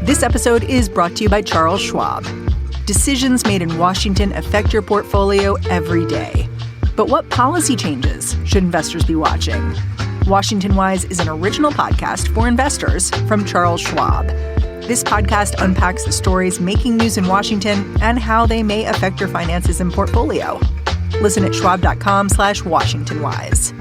This episode is brought to you by Charles Schwab. Decisions made in Washington affect your portfolio every day. But what policy changes should investors be watching? Washington Wise is an original podcast for investors from Charles Schwab. This podcast unpacks the stories making news in Washington and how they may affect your finances and portfolio. Listen at schwab.com/WashingtonWise.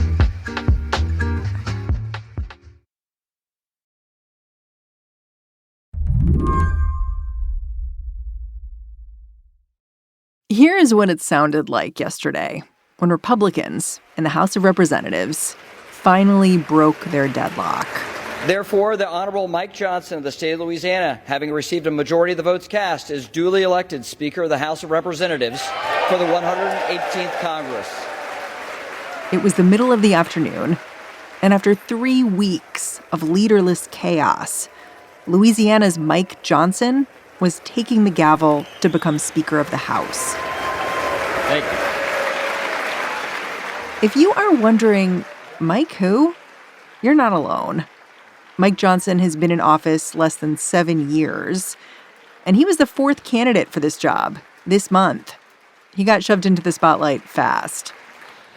Here is what it sounded like yesterday when Republicans in the House of Representatives finally broke their deadlock. Therefore, the Honorable Mike Johnson of the state of Louisiana, having received a majority of the votes cast, is duly elected Speaker of the House of Representatives for the 118th Congress. It was the middle of the afternoon, and after 3 weeks of leaderless chaos, Louisiana's Mike Johnson was taking the gavel to become Speaker of the House. Thank you. If you are wondering, Mike who? You're not alone. Mike Johnson has been in office less than 7 years, and he was the 4th candidate for this job this month. He got shoved into the spotlight fast.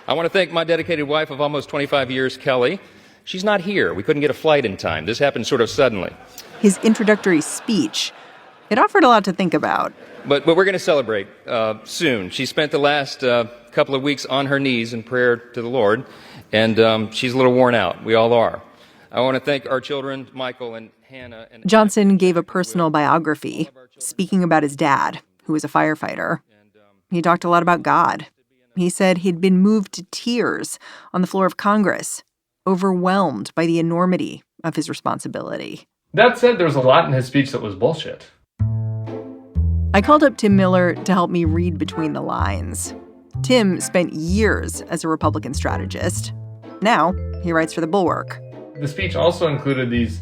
I want to thank my dedicated wife of almost 25 years, Kelly. She's not here. We couldn't get a flight in time. This happened sort of suddenly. His introductory speech, it offered a lot to think about. But we're going to celebrate soon. She spent the last couple of weeks on her knees in prayer to the Lord, and she's a little worn out. We all are. I want to thank our children, Michael and Hannah. Johnson gave a personal biography, speaking about his dad, who was a firefighter. He talked a lot about God. He said he'd been moved to tears on the floor of Congress, overwhelmed by the enormity of his responsibility. That said, there was a lot in his speech that was bullshit. I called up Tim Miller to help me read between the lines. Tim spent years as a Republican strategist. Now he writes for The Bulwark. The speech also included these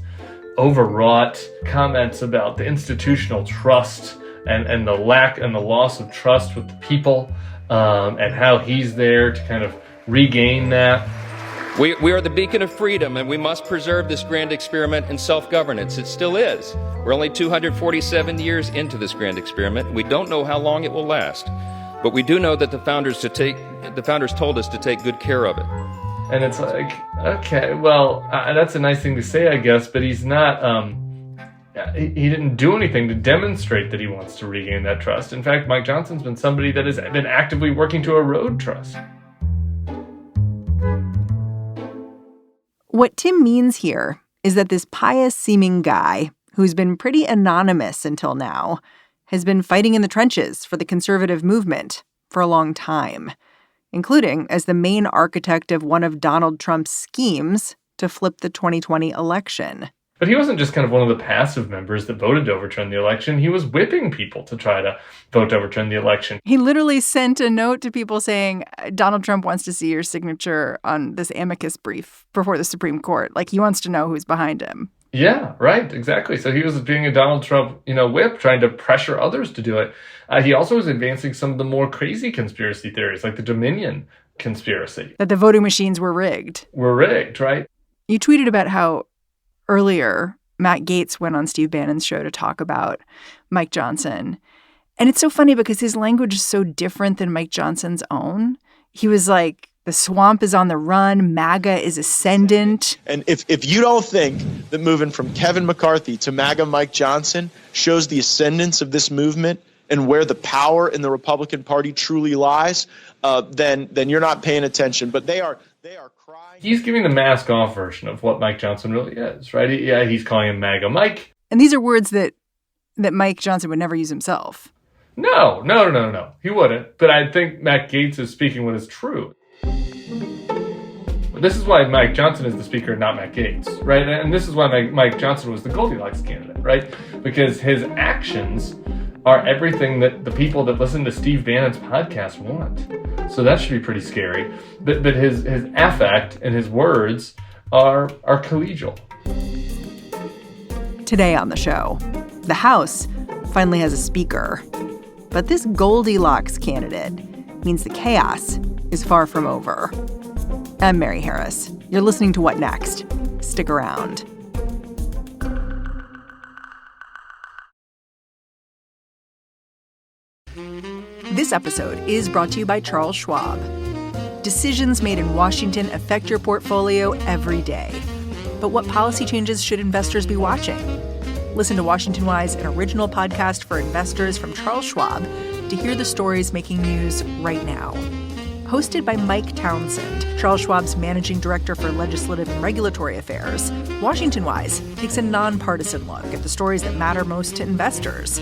overwrought comments about the institutional trust and the lack and the loss of trust with the people, and how he's there to kind of regain that. We are the beacon of freedom, and we must preserve this grand experiment in self-governance. It still is. We're only 247 years into this grand experiment. We don't know how long it will last, but we do know that the founders told us to take good care of it. And it's like, okay, well, that's a nice thing to say, I guess, but he's not. He didn't do anything to demonstrate that he wants to regain that trust. In fact, Mike Johnson's been somebody that has been actively working to erode trust. What Tim means here is that this pious-seeming guy, who's been pretty anonymous until now, has been fighting in the trenches for the conservative movement for a long time, including as the main architect of one of Donald Trump's schemes to flip the 2020 election. But he wasn't just kind of one of the passive members that voted to overturn the election. He was whipping people to try to vote to overturn the election. He literally sent a note to people saying, Donald Trump wants to see your signature on this amicus brief before the Supreme Court. Like, he wants to know who's behind him. Yeah, right, exactly. So he was being a Donald Trump, whip, trying to pressure others to do it. He also was advancing some of the more crazy conspiracy theories, like the Dominion conspiracy. That the voting machines were rigged. Were rigged, right? You tweeted about how earlier Matt Gaetz went on Steve Bannon's show to talk about Mike Johnson. And it's so funny because his language is so different than Mike Johnson's own. He was like, the swamp is on the run, MAGA is ascendant. And if you don't think that moving from Kevin McCarthy to MAGA Mike Johnson shows the ascendance of this movement and where the power in the Republican Party truly lies, then you're not paying attention. But they are crying. He's giving the mask off version of what Mike Johnson really is, right? He's calling him MAGA Mike. And these are words that Mike Johnson would never use himself. No. He wouldn't. But I think Matt Gaetz is speaking what is true. This is why Mike Johnson is the speaker, not Matt Gaetz, right? And this is why Mike Johnson was the Goldilocks candidate, right? Because his actions are everything that the people that listen to Steve Bannon's podcast want. So that should be pretty scary. But his affect and his words are collegial. Today on the show, the House finally has a speaker. But this Goldilocks candidate means the chaos is far from over. I'm Mary Harris. You're listening to What Next? Stick around. This episode is brought to you by Charles Schwab. Decisions made in Washington affect your portfolio every day. But what policy changes should investors be watching? Listen to Washington Wise, an original podcast for investors from Charles Schwab, to hear the stories making news right now. Hosted by Mike Townsend, Charles Schwab's managing director for legislative and regulatory affairs, Washington Wise takes a nonpartisan look at the stories that matter most to investors.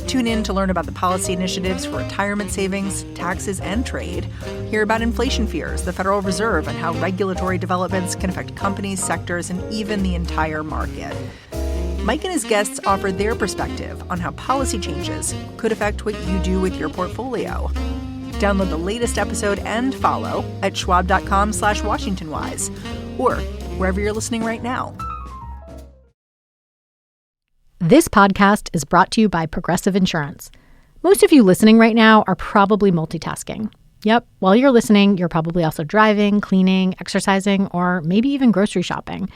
Tune in to learn about the policy initiatives for retirement savings, taxes, and trade. Hear about inflation fears, the Federal Reserve, and how regulatory developments can affect companies, sectors, and even the entire market. Mike and his guests offer their perspective on how policy changes could affect what you do with your portfolio. Download the latest episode and follow at schwab.com/WashingtonWise or wherever you're listening right now. This podcast is brought to you by Progressive Insurance. Most of you listening right now are probably multitasking. Yep, while you're listening, you're probably also driving, cleaning, exercising, or maybe even grocery shopping.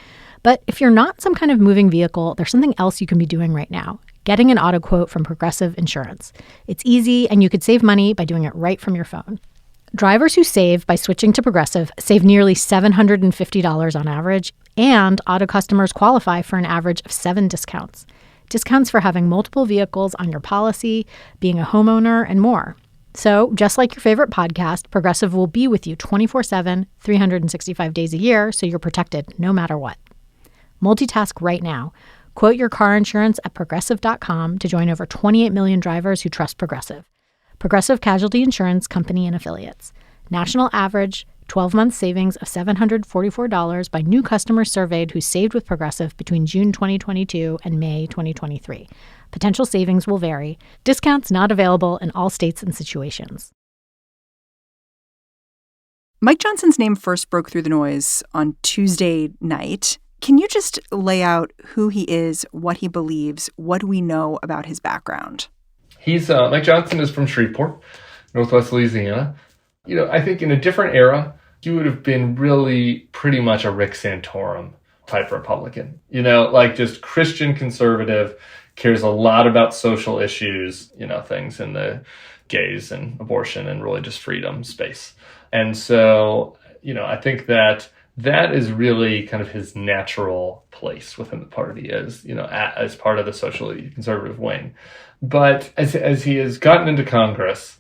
But if you're not some kind of moving vehicle, there's something else you can be doing right now. Getting an auto quote from Progressive Insurance. It's easy, and you could save money by doing it right from your phone. Drivers who save by switching to Progressive save nearly $750 on average, and auto customers qualify for an average of 7 discounts. Discounts for having multiple vehicles on your policy, being a homeowner, and more. So, just like your favorite podcast, Progressive will be with you 24/7, 365 days a year, so you're protected no matter what. Multitask right now. Quote your car insurance at Progressive.com to join over 28 million drivers who trust Progressive. Progressive Casualty Insurance Company and Affiliates. National average 12-month savings of $744 by new customers surveyed who saved with Progressive between June 2022 and May 2023. Potential savings will vary. Discounts not available in all states and situations. Mike Johnson's name first broke through the noise on Tuesday night. Can you just lay out who he is, what he believes, what we know about his background? Mike Johnson is from Shreveport, Northwest Louisiana. I think in a different era, he would have been really pretty much a Rick Santorum type Republican. Just Christian conservative, cares a lot about social issues, things in the gays and abortion and religious freedom space. And so, I think that is really kind of his natural place within the party as part of the socially conservative wing. But as he has gotten into Congress,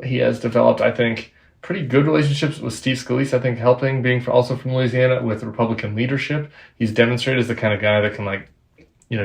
he has developed, I think, pretty good relationships with Steve Scalise, I think, helping, being also from Louisiana, with Republican leadership. He's demonstrated as the kind of guy that can,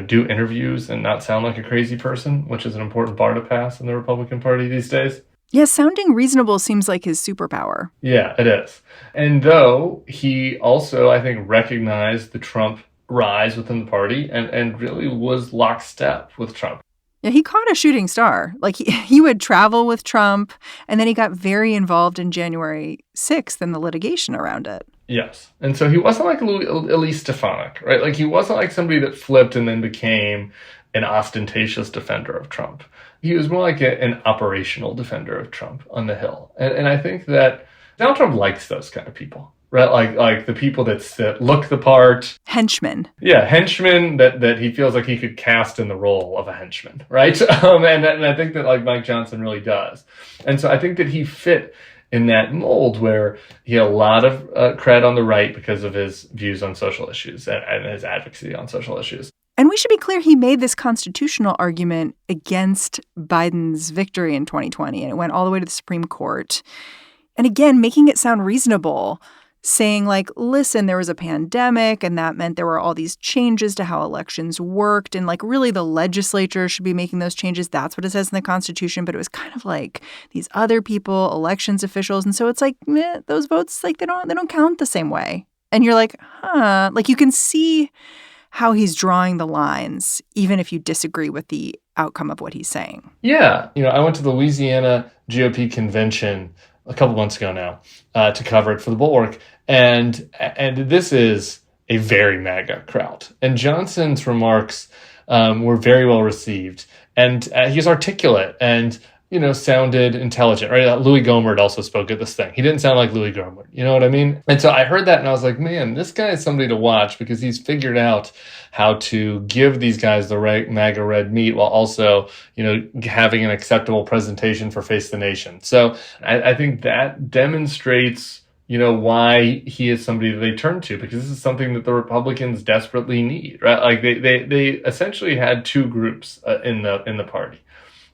do interviews and not sound like a crazy person, which is an important bar to pass in the Republican Party these days. Yeah, sounding reasonable seems like his superpower. Yeah, it is. And though he also, I think, recognized the Trump rise within the party and really was lockstep with Trump. Yeah, he caught a shooting star. He would travel with Trump, and then he got very involved in January 6th and the litigation around it. Yes. And so he wasn't like Elise Stefanik, right? He wasn't like somebody that flipped and then became an ostentatious defender of Trump. He was more like an operational defender of Trump on the Hill. And I think that Donald Trump likes those kind of people, right? Like the people that look the part. Henchmen. Yeah, henchmen that he feels like he could cast in the role of a henchman, right? And I think that Mike Johnson really does. And so I think that he fit in that mold where he had a lot of cred on the right because of his views on social issues and his advocacy on social issues. And we should be clear, he made this constitutional argument against Biden's victory in 2020, and it went all the way to the Supreme Court. And again, making it sound reasonable, saying listen, there was a pandemic, and that meant there were all these changes to how elections worked, and really the legislature should be making those changes. That's what it says in the Constitution. But it was kind of like these other people, elections officials, and so it's those votes, they don't count the same way. And you're you can see how he's drawing the lines, even if you disagree with the outcome of what he's saying. Yeah. I went to the Louisiana GOP convention a couple months ago now to cover it for the Bulwark. And this is a very MAGA crowd. And Johnson's remarks were very well received. And he's articulate. And sounded intelligent, right? Louis Gohmert also spoke at this thing. He didn't sound like Louis Gohmert, you know what I mean? And so I heard that and I was like, man, this guy is somebody to watch because he's figured out how to give these guys the right MAGA red meat while also, having an acceptable presentation for Face the Nation. So I think that demonstrates why he is somebody that they turn to, because this is something that the Republicans desperately need, right? Like they essentially had two groups in the party.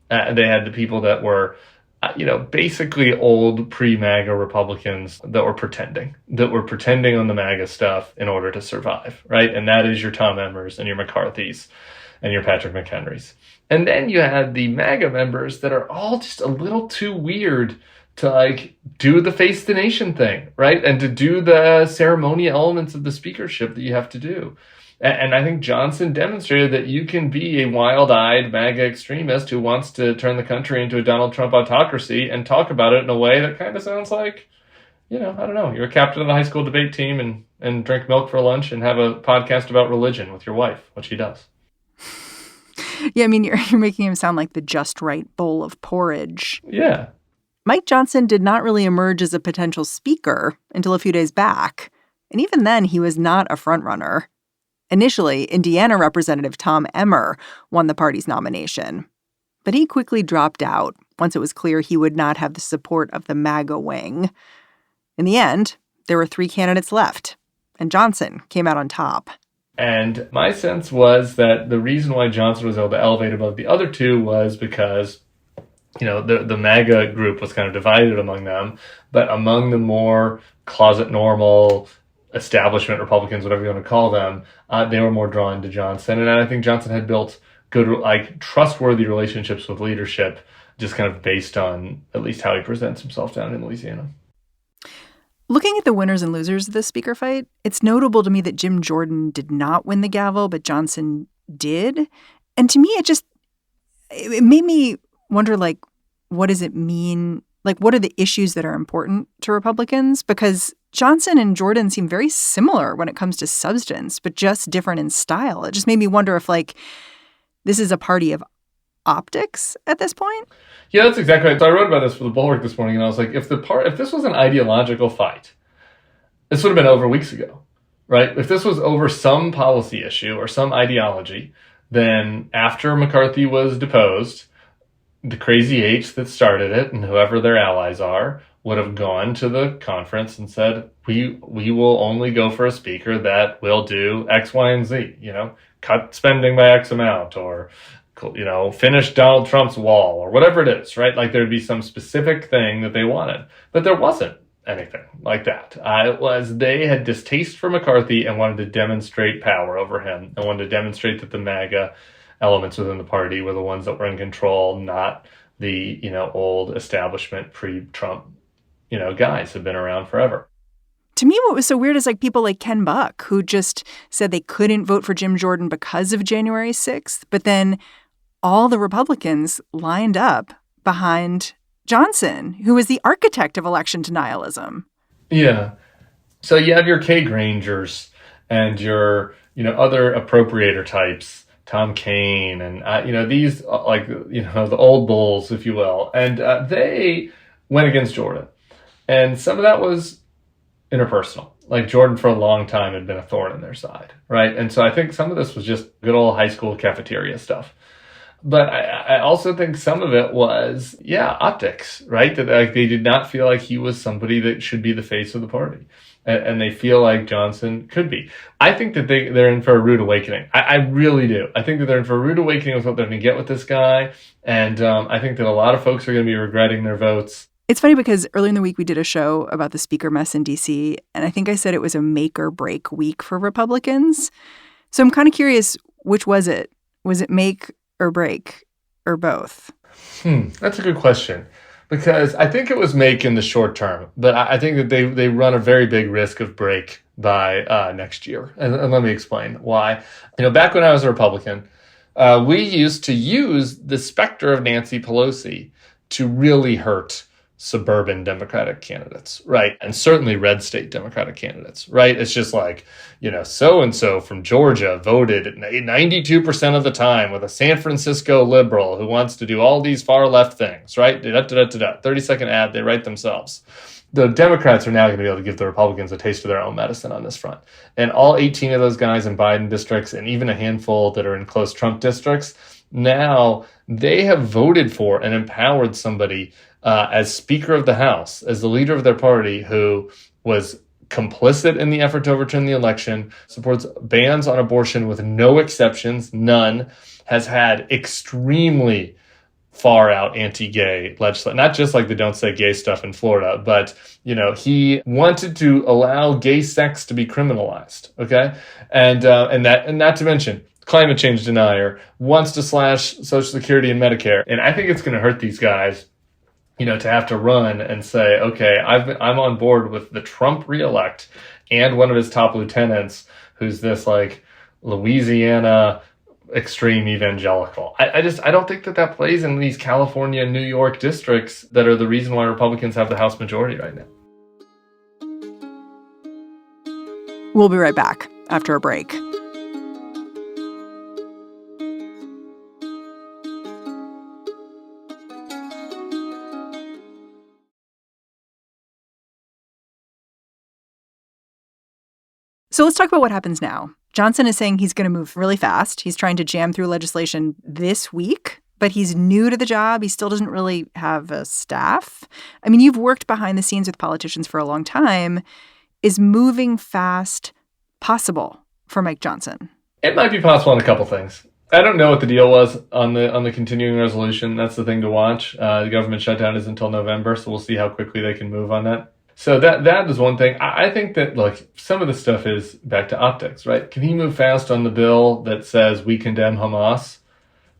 They had the people that were, basically old pre-MAGA Republicans that were pretending on the MAGA stuff in order to survive, right? And that is your Tom Emmers and your McCarthys and your Patrick McHenrys. And then you had the MAGA members that are all just a little too weird to do the Face the Nation thing, right? And to do the ceremonial elements of the speakership that you have to do. And I think Johnson demonstrated that you can be a wild-eyed MAGA extremist who wants to turn the country into a Donald Trump autocracy and talk about it in a way that kind of sounds like, I don't know, you're a captain of the high school debate team and drink milk for lunch and have a podcast about religion with your wife, which he does. Yeah, I mean, you're making him sound like the just right bowl of porridge. Yeah. Mike Johnson did not really emerge as a potential speaker until a few days back. And even then, he was not a frontrunner. Initially, Indiana Representative Tom Emmer won the party's nomination. But he quickly dropped out once it was clear he would not have the support of the MAGA wing. In the end, there were 3 candidates left, and Johnson came out on top. And my sense was that the reason why Johnson was able to elevate above the other two was because the MAGA group was kind of divided among them, but among the more closet normal establishment Republicans, whatever you want to call them, they were more drawn to Johnson. And I think Johnson had built good, trustworthy relationships with leadership, just kind of based on at least how he presents himself down in Louisiana. Looking at the winners and losers of this speaker fight, it's notable to me that Jim Jordan did not win the gavel, but Johnson did. And to me, it made me wonder, what does it mean? What are the issues that are important to Republicans? Because Johnson and Jordan seem very similar when it comes to substance, but just different in style. It just made me wonder if, this is a party of optics at this point. Yeah, that's exactly right. So I wrote about this for the Bulwark this morning, and I was like, if this was an ideological fight, this would have been over weeks ago, right? If this was over some policy issue or some ideology, then after McCarthy was deposed, the crazy eights that started it and whoever their allies are would have gone to the conference and said, we will only go for a speaker that will do X, Y, and Z, cut spending by X amount, or, finish Donald Trump's wall, or whatever it is, right? There'd be some specific thing that they wanted, but there wasn't anything like that. They had distaste for McCarthy and wanted to demonstrate power over him and wanted to demonstrate that the MAGA elements within the party were the ones that were in control, not the, old establishment pre-Trump, guys have been around forever. To me, what was so weird is people like Ken Buck, who just said they couldn't vote for Jim Jordan because of January 6th. But then all the Republicans lined up behind Johnson, who was the architect of election denialism. Yeah. So you have your Kay Grangers and your, other appropriator types, Tom Kaine, and, these, the old bulls, if you will. And they went against Jordan. And some of that was interpersonal. Jordan for a long time had been a thorn in their side, right? And so I think some of this was just good old high school cafeteria stuff. But I also think some of it was, optics, right? That they did not feel like he was somebody that should be the face of the party. And they feel like Johnson could be. I think that they're in for a rude awakening. I really do. I think that they're in for a rude awakening with what they're going to get with this guy. And I think that a lot of folks are going to be regretting their votes. It's funny because earlier in the week, we did a show about the speaker mess in D.C., and I think I said it was a make or break week for Republicans. So I'm kind of curious, which was it? Was it make or break or both? That's a good question, because I think it was make in the short term, but I think that they run a very big risk of break by next year. And let me explain why. Back when I was a Republican, we used to use the specter of Nancy Pelosi to really hurt suburban Democratic candidates, right? And certainly red state Democratic candidates, right? It's just like, so-and-so from Georgia voted 92% of the time with a San Francisco liberal who wants to do all these far left things, right? 30-second ad, they write themselves. The Democrats are now going to be able to give the Republicans a taste of their own medicine on this front. And all 18 of those guys in Biden districts, and even a handful that are in close Trump districts, now they have voted for and empowered somebody as Speaker of the House, as the leader of their party, who was complicit in the effort to overturn the election, supports bans on abortion with no exceptions, none, has had extremely far-out anti-gay legislation, not just like the Don't Say Gay stuff in Florida, but, he wanted to allow gay sex to be criminalized, okay? And not to mention, climate change denier, wants to slash Social Security and Medicare. And I think it's going to hurt these guys, to have to run and say, okay, I'm on board with the Trump reelect and one of his top lieutenants, who's this like Louisiana extreme evangelical. I don't think that plays in these California and New York districts that are the reason why Republicans have the House majority right now. We'll be right back after a break. So let's talk about what happens now. Johnson is saying he's going to move really fast. He's trying to jam through legislation this week, but he's new to the job. He still doesn't really have a staff. I mean, you've worked behind the scenes with politicians for a long time. Is moving fast possible for Mike Johnson? It might be possible on a couple things. I don't know what the deal was on the continuing resolution. That's the thing to watch. The government shutdown is until November, so we'll see how quickly they can move on that. So that is one thing. I think that some of the stuff is back to optics, right? Can he move fast on the bill that says we condemn Hamas?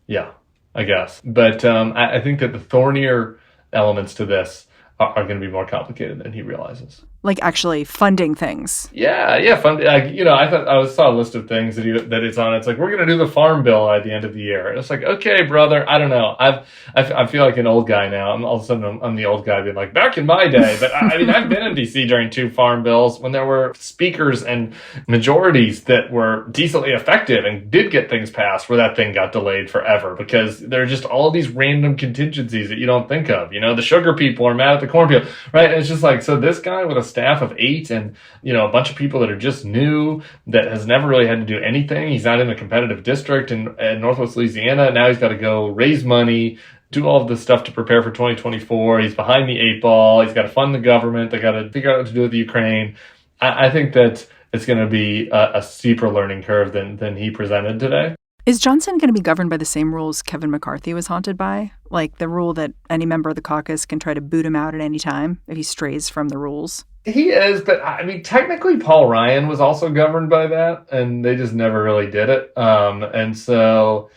Yeah, I guess. But I think that the thornier elements to this are going to be more complicated than he realizes. Like actually funding things. Yeah. Funding. I thought I saw a list of things that it's on. It's like, we're going to do the farm bill at the end of the year. And it's like, okay, brother. I don't know. I feel like an old guy now. All of a sudden, I'm the old guy being like, back in my day. But I've been in D.C. during 2 farm bills when there were speakers and majorities that were decently effective and did get things passed, where that thing got delayed forever because there are just all these random contingencies that you don't think of. The sugar people are mad at the corn people, right? And it's just like, so this guy with a staff of 8 and, a bunch of people that are just new, that has never really had to do anything. He's not in a competitive district in Northwest Louisiana. Now he's got to go raise money, do all of this stuff to prepare for 2024. He's behind the 8 ball. He's got to fund the government. They got to figure out what to do with the Ukraine. I think that it's going to be a steeper learning curve than he presented today. Is Johnson going to be governed by the same rules Kevin McCarthy was haunted by? Like the rule that any member of the caucus can try to boot him out at any time if he strays from the rules? He is, but technically Paul Ryan was also governed by that, and they just never really did it. And so,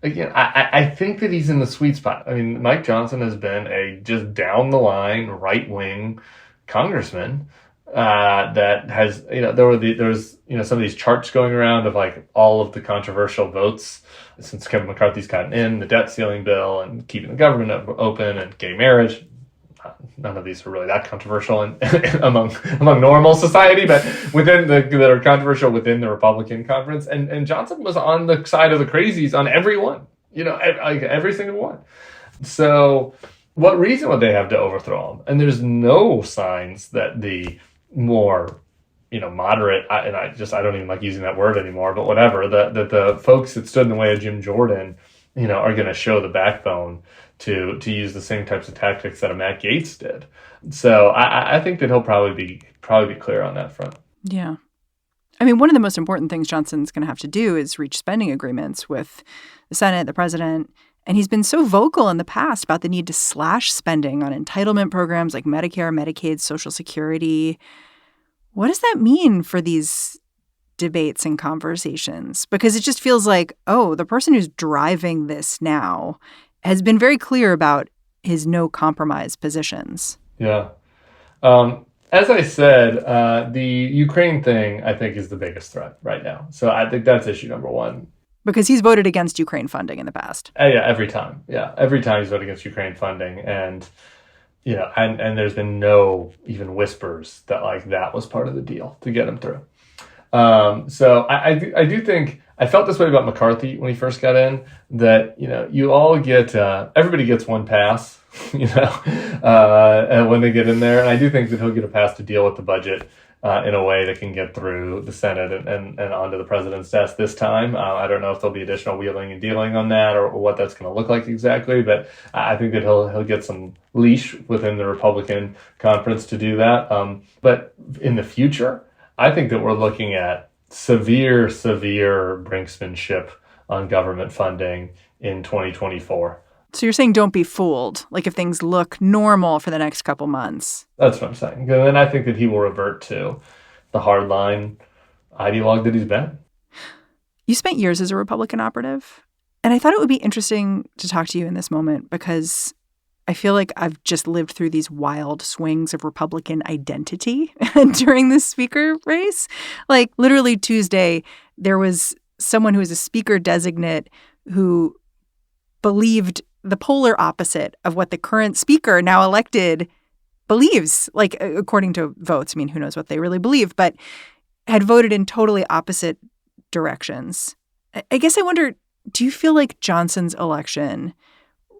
again, I think that he's in the sweet spot. Mike Johnson has been a just down-the-line, right-wing congressman that has, there's some of these charts going around of all of the controversial votes since Kevin McCarthy's gotten in, the debt ceiling bill and keeping the government open and gay marriage. None of these are really that controversial among normal society, but that are controversial within the Republican conference. And Johnson was on the side of the crazies on every one, every single one. So what reason would they have to overthrow him? And there's no signs that the more, moderate, I don't even like using that word anymore, but whatever, that the folks that stood in the way of Jim Jordan, are going to show the backbone to use the same types of tactics that a Matt Gaetz did. So I think that he'll probably be clear on that front. Yeah. One of the most important things Johnson's going to have to do is reach spending agreements with the Senate, the president. And he's been so vocal in the past about the need to slash spending on entitlement programs like Medicare, Medicaid, Social Security. What does that mean for these debates and conversations? Because it just feels like, the person who's driving this now has been very clear about his no compromise positions. Yeah. As I said, the Ukraine thing, I think, is the biggest threat right now. So I think that's issue number one. Because he's voted against Ukraine funding in the past. Yeah, every time. Yeah, every time he's voted against Ukraine funding. And, and there's been no even whispers that like that was part of the deal to get him through. So I do think I felt this way about McCarthy when he first got in, that, you all get, everybody gets one pass, and when they get in there. And I do think that he'll get a pass to deal with the budget in a way that can get through the Senate and onto the president's desk this time. I don't know if there'll be additional wheeling and dealing on that or what that's going to look like exactly, but I think that he'll get some leash within the Republican conference to do that. But in the future, I think that we're looking at severe brinksmanship on government funding in 2024. So you're saying don't be fooled, like if things look normal for the next couple months. That's what I'm saying. And then I think that he will revert to the hardline ideologue that he's been. You spent years as a Republican operative, and I thought it would be interesting to talk to you in this moment because I feel like I've just lived through these wild swings of Republican identity during this speaker race. Like literally Tuesday, there was someone who was a speaker designate who believed the polar opposite of what the current speaker, now elected, believes, like according to votes. I mean, who knows what they really believe, but had voted in totally opposite directions. I guess I wonder, do you feel like Johnson's election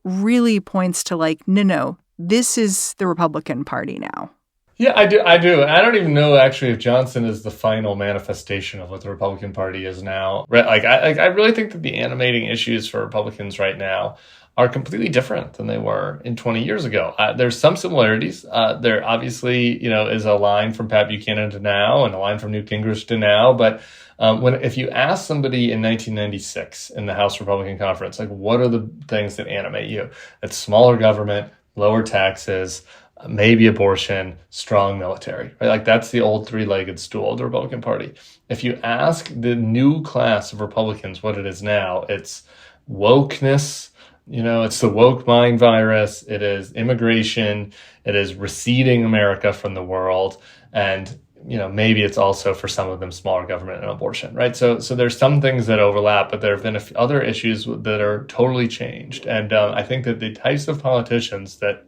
really points to like, no, this is the Republican Party now? Yeah, I do. And I don't even know actually if Johnson is the final manifestation of what the Republican Party is now. Like I really think that the animating issues for Republicans right now are completely different than they were in 20 years ago. There's some similarities. There obviously, is a line from Pat Buchanan to now and a line from Newt Gingrich to now. But if you ask somebody in 1996 in the House Republican Conference, like, what are the things that animate you? It's smaller government, lower taxes, maybe abortion, strong military, right? Like that's the old three-legged stool of the Republican Party. If you ask the new class of Republicans what it is now, it's wokeness. It's the woke mind virus. It is immigration. It is receding America from the world. And, maybe it's also for some of them smaller government and abortion, right? So there's some things that overlap, but there have been other issues that are totally changed. And I think that the types of politicians that,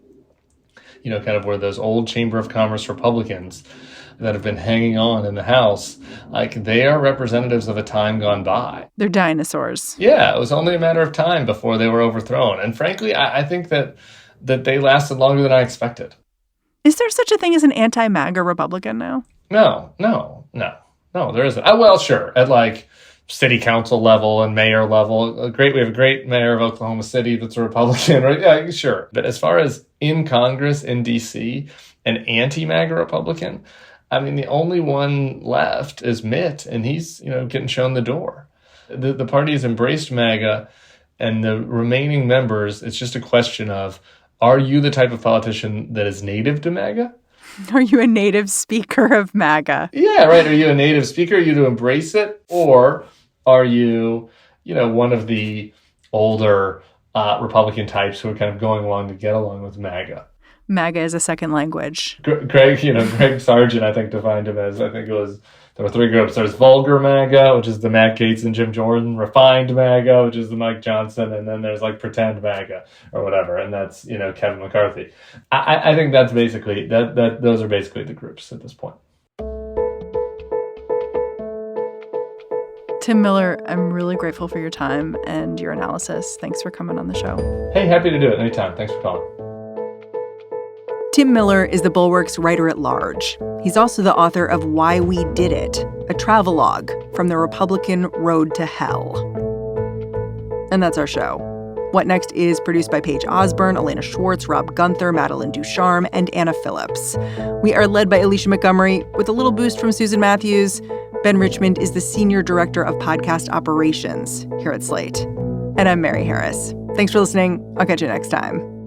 kind of were those old Chamber of Commerce Republicans that have been hanging on in the House, like they are representatives of a time gone by. They're dinosaurs. Yeah, it was only a matter of time before they were overthrown. And frankly, I think that they lasted longer than I expected. Is there such a thing as an anti-MAGA Republican now? No, there isn't. Well, sure. At like city council level and mayor level, we have a great mayor of Oklahoma City that's a Republican, right? Yeah, sure. But as far as in Congress, in D.C., an anti-MAGA Republican, I mean, the only one left is Mitt, and he's, getting shown the door. The party has embraced MAGA, and the remaining members, it's just a question of, are you the type of politician that is native to MAGA? Are you a native speaker of MAGA? Yeah, right. Are you a native speaker? Are you to embrace it? Or are you, one of the older Republican types who are kind of going along to get along with MAGA? MAGA is a second language. Greg Sargent, I think, defined him as, there were three groups. There's vulgar MAGA, which is the Matt Gaetz and Jim Jordan, refined MAGA, which is the Mike Johnson, and then there's like pretend MAGA or whatever, and that's, Kevin McCarthy. I think that's basically, those are basically the groups at this point. Tim Miller, I'm really grateful for your time and your analysis. Thanks for coming on the show. Hey, happy to do it anytime. Thanks for calling. Tim Miller is the Bulwark's writer-at-large. He's also the author of Why We Did It, a travelogue from the Republican road to hell. And that's our show. What Next is produced by Paige Osborne, Elena Schwartz, Rob Gunther, Madeline Ducharme, and Anna Phillips. We are led by Alicia Montgomery with a little boost from Susan Matthews. Ben Richmond is the Senior Director of Podcast Operations here at Slate. And I'm Mary Harris. Thanks for listening. I'll catch you next time.